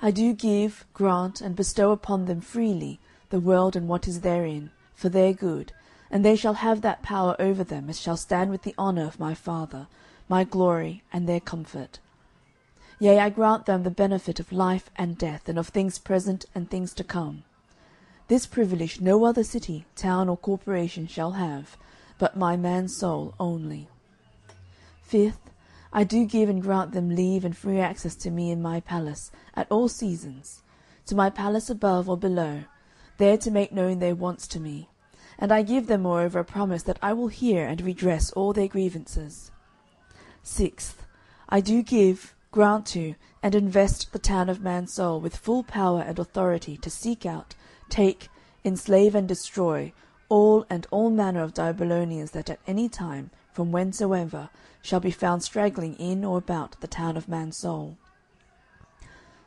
I do give, grant, and bestow upon them freely the world and what is therein, for their good, and they shall have that power over them as shall stand with the honour of my Father, my glory, and their comfort. Yea, I grant them the benefit of life and death, and of things present and things to come. This privilege no other city, town, or corporation shall have, but my man's soul only. Fifth, I do give and grant them leave and free access to me in my palace, at all seasons, to my palace above or below, there to make known their wants to me. And I give them moreover a promise that I will hear and redress all their grievances. Sixth, I do give, grant to, and invest the town of Mansoul with full power and authority to seek out, take, enslave, and destroy all and all manner of Babylonians that at any time, from whensoever, shall be found straggling in or about the town of Mansoul.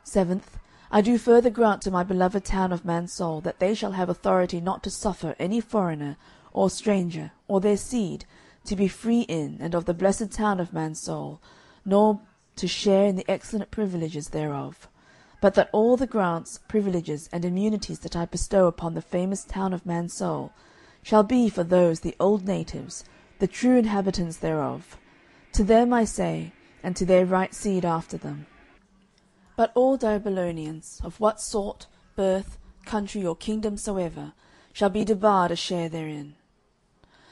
Seventh, I do further grant to my beloved town of Mansoul that they shall have authority not to suffer any foreigner or stranger or their seed to be free in and of the blessed town of Mansoul, nor to share in the excellent privileges thereof, but that all the grants, privileges, and immunities that I bestow upon the famous town of Mansoul shall be for those the old natives, the true inhabitants thereof. To them I say, and to their right seed after them. But all Babylonians, of what sort, birth, country, or kingdom soever, shall be debarred a share therein.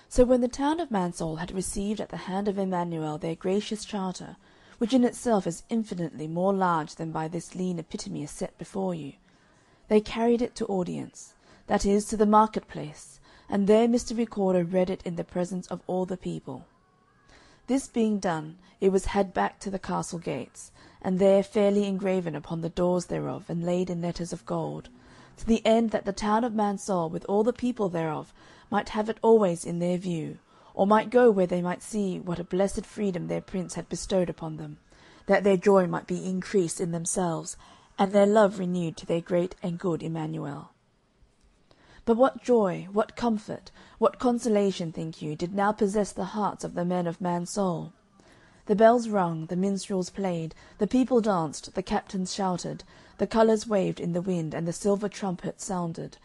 So when the town of Mansoul had received at the hand of Emmanuel their gracious charter, which in itself is infinitely more large than by this lean epitome is set before you, they carried it to audience, that is, to the market-place, and there Mr. Recorder read it in the presence of all the people. This being done, it was had back to the castle gates, and there fairly engraven upon the doors thereof, and laid in letters of gold, to the end that the town of Mansoul with all the people thereof might have it always in their view, or might go where they might see what a blessed freedom their prince had bestowed upon them, that their joy might be increased in themselves, and their love renewed to their great and good Emmanuel. But what joy, what comfort, what consolation, think you, did now possess the hearts of the men of Mansoul? The bells rung, the minstrels played, the people danced, the captains shouted, the colours waved in the wind, and the silver trumpet sounded,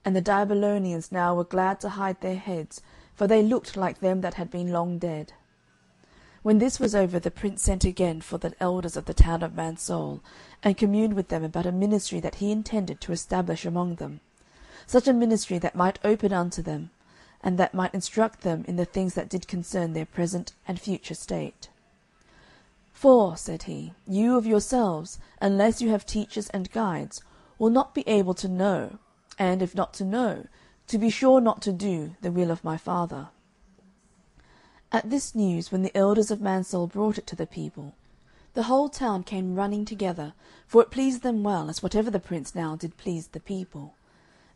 and the Babylonians now were glad to hide their heads, for they looked like them that had been long dead. When this was over, the prince sent again for the elders of the town of Mansoul, and communed with them about a ministry that he intended to establish among them, such a ministry that might open unto them, and that might instruct them in the things that did concern their present and future state. For, said he, you of yourselves, unless you have teachers and guides, will not be able to know, and, if not to know, to be sure not to do, the will of my Father. At this news, when the elders of Mansoul brought it to the people, the whole town came running together, for it pleased them well, as whatever the prince now did pleased the people.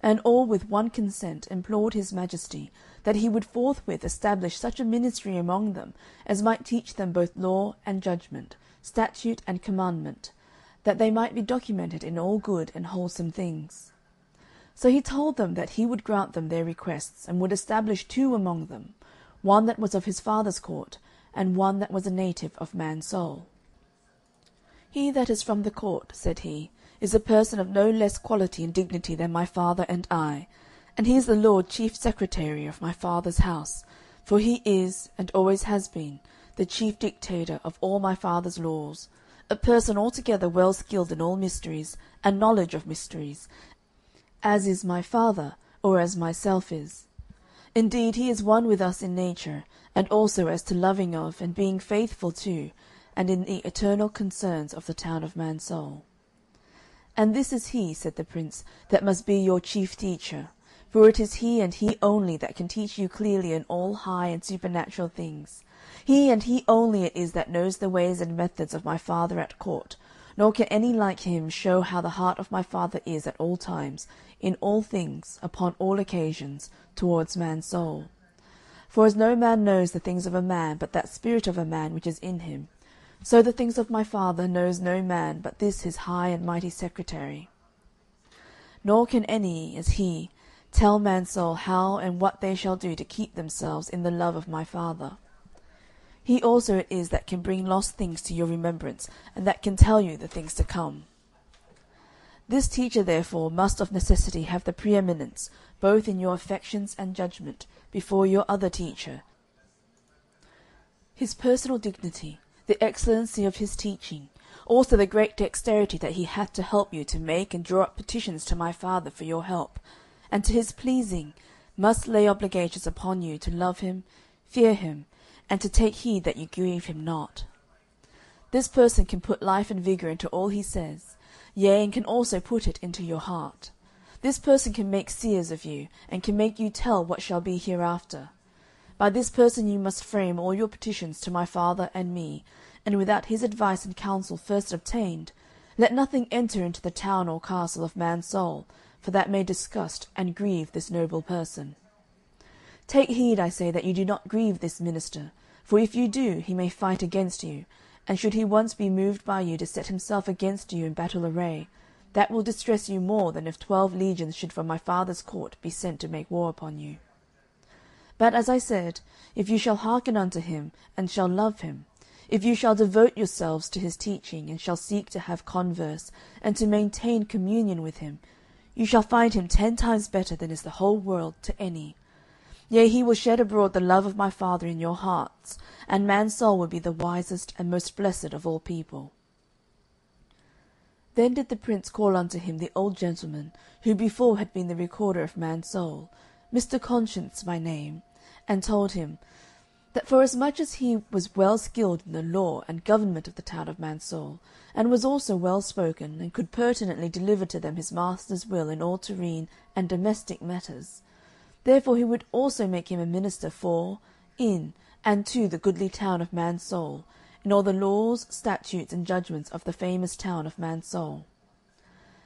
And all with one consent implored his majesty that he would forthwith establish such a ministry among them as might teach them both law and judgment, statute and commandment, that they might be documented in all good and wholesome things. So he told them that he would grant them their requests, and would establish two among them, one that was of his father's court, and one that was a native of Mansoul. He that is from the court, said he, is a person of no less quality and dignity than my father and I, and he is the Lord Chief Secretary of my father's house, for he is, and always has been, the chief dictator of all my father's laws, a person altogether well skilled in all mysteries, and knowledge of mysteries, as is my father, or as myself is. Indeed, he is one with us in nature, and also as to loving of, and being faithful to, and in the eternal concerns of the town of Mansoul. And this is he, said the prince, that must be your chief teacher, for it is he and he only that can teach you clearly in all high and supernatural things. He and he only it is that knows the ways and methods of my father at court, nor can any like him show how the heart of my father is at all times, in all things, upon all occasions, towards Mansoul. For as no man knows the things of a man but that spirit of a man which is in him, so the things of my father knows no man but this his high and mighty secretary. Nor can any, as he, tell Mansoul how and what they shall do to keep themselves in the love of my father. He also it is that can bring lost things to your remembrance, and that can tell you the things to come. This teacher, therefore, must of necessity have the preeminence, both in your affections and judgment, before your other teacher, his personal dignity, the excellency of his teaching, also the great dexterity that he hath to help you to make and draw up petitions to my Father for your help, and to his pleasing, must lay obligations upon you to love him, fear him, and to take heed that you grieve him not. This person can put life and vigour into all he says, yea, and can also put it into your heart. This person can make seers of you, and can make you tell what shall be hereafter. By this person you must frame all your petitions to my Father and me, and without his advice and counsel first obtained, let nothing enter into the town or castle of man's soul, for that may disgust and grieve this noble person. Take heed, I say, that you do not grieve this minister, for if you do, he may fight against you, and should he once be moved by you to set himself against you in battle array, that will distress you more than if 12 legions should from my father's court be sent to make war upon you. But, as I said, if you shall hearken unto him, and shall love him, if you shall devote yourselves to his teaching, and shall seek to have converse, and to maintain communion with him, you shall find him 10 times better than is the whole world to any. Yea, he will shed abroad the love of my Father in your hearts, and man's soul will be the wisest and most blessed of all people. Then did the prince call unto him the old gentleman, who before had been the recorder of man's soul, Mr. Conscience by name, and told him, that forasmuch as he was well skilled in the law and government of the town of Mansoul, and was also well spoken, and could pertinently deliver to them his master's will in all terrene and domestic matters, therefore he would also make him a minister for, in, and to the goodly town of Mansoul, in all the laws, statutes, and judgments of the famous town of Mansoul.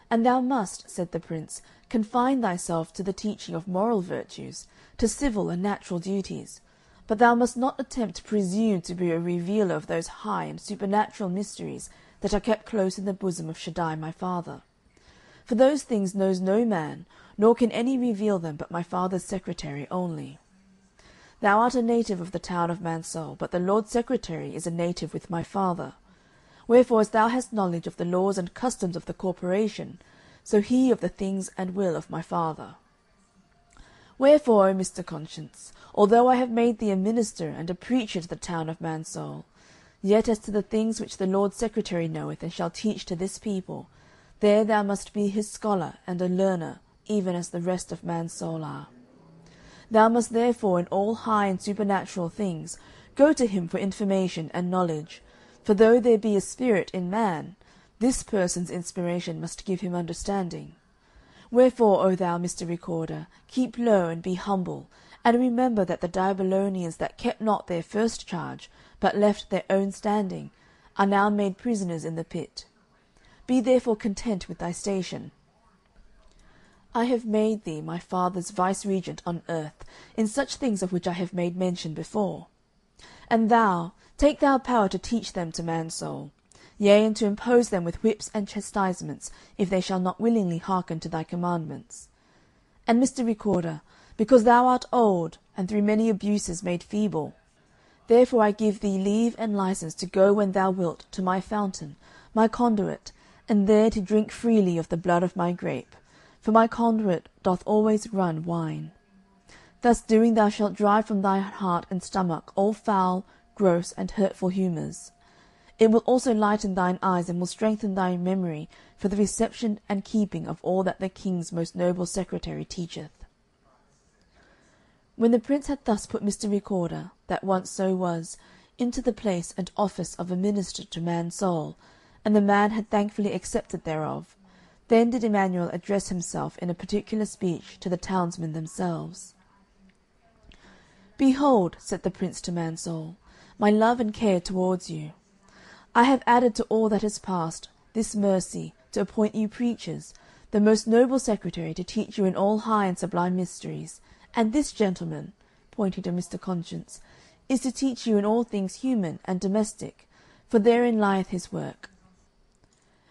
And thou must, said the prince, confine thyself to the teaching of moral virtues, to civil and natural duties, but thou must not attempt to presume to be a revealer of those high and supernatural mysteries that are kept close in the bosom of Shaddai my father. For those things knows no man, nor can any reveal them but my father's secretary only. Thou art a native of the town of Mansoul, but the Lord Secretary is a native with my father. Wherefore, as thou hast knowledge of the laws and customs of the corporation, so he of the things and will of my father. Wherefore, O Mr. Conscience, although I have made thee a minister and a preacher to the town of Mansoul, yet as to the things which the Lord Secretary knoweth and shall teach to this people, there thou must be his scholar and a learner, even as the rest of Mansoul are. Thou must therefore in all high and supernatural things go to him for information and knowledge, for though there be a spirit in man, this person's inspiration must give him understanding. Wherefore, O thou, Mr. Recorder, keep low and be humble, and remember that the Babylonians that kept not their first charge, but left their own standing, are now made prisoners in the pit. Be therefore content with thy station. I have made thee my father's viceregent on earth, in such things of which I have made mention before. And thou, take thou power to teach them to man's soul, yea, and to impose them with whips and chastisements, if they shall not willingly hearken to thy commandments. And, Mr. Recorder, because thou art old, and through many abuses made feeble, therefore I give thee leave and license to go when thou wilt to my fountain, my conduit, and there to drink freely of the blood of my grape, for my conduit doth always run wine. Thus doing thou shalt drive from thy heart and stomach all foul, gross, and hurtful humours. It will also lighten thine eyes, and will strengthen thy memory for the reception and keeping of all that the king's most noble secretary teacheth. When the prince had thus put Mr. Recorder, that once so was, into the place and office of a minister to man's soul, and the man had thankfully accepted thereof, then did Emmanuel address himself in a particular speech to the townsmen themselves. Behold, said the prince to Mansoul, my love and care towards you. I have added to all that is past this mercy, to appoint you preachers, the most noble secretary to teach you in all high and sublime mysteries, and this gentleman, pointing to Mr. Conscience, is to teach you in all things human and domestic, for therein lieth his work.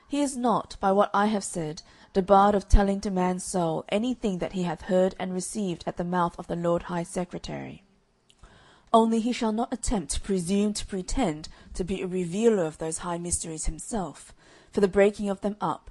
He is not, by what I have said, debarred of telling to man's soul any thing that he hath heard and received at the mouth of the Lord High Secretary. Only he shall not attempt to presume to pretend to be a revealer of those high mysteries himself, for the breaking of them up,